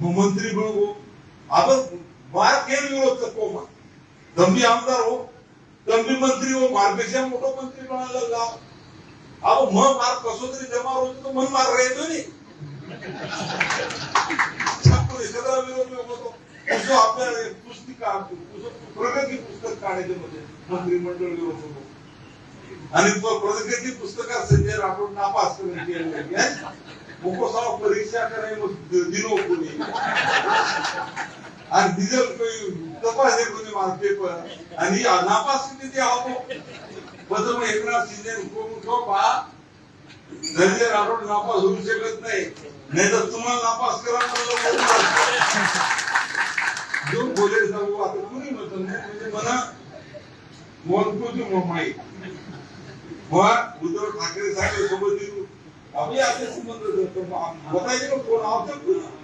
मंत्री बनो अब मार के विरोध को तुम भी आमदार हो तुम भी मंत्री हो मारपेक्षा मोठा मंत्री बनायला जाओ अब मार कसो तरी जमा होतो तो मन मार रहे तो नहीं छापू सगळा विरोध होतो उसो आपल्या पुस्तिका प्रगती पुस्तक काढायचे मध्ये मंत्रिमंडळ विरोध होतो आणि तो प्रगती पुस्तकात संजय राठोड नापास करण्याची मोको साव परीक्षा करे दिनो कोणी आणि डिझेल तपास कोणी मार पेपर आणि नापास किती आहो प्रथम एकनाथ शिंदे को बा संजय राठोड नापास होऊ शकत नाही नाहीतर तुम्हाला नापास करा जो बोले सांगू आता कोणी म्हणत नाही म्हणजे मला मोनकुजी मोमाई मग उद्धव ठाकरे साहेब सोबत आपले असे संबंध बताइए कोण आवश्यक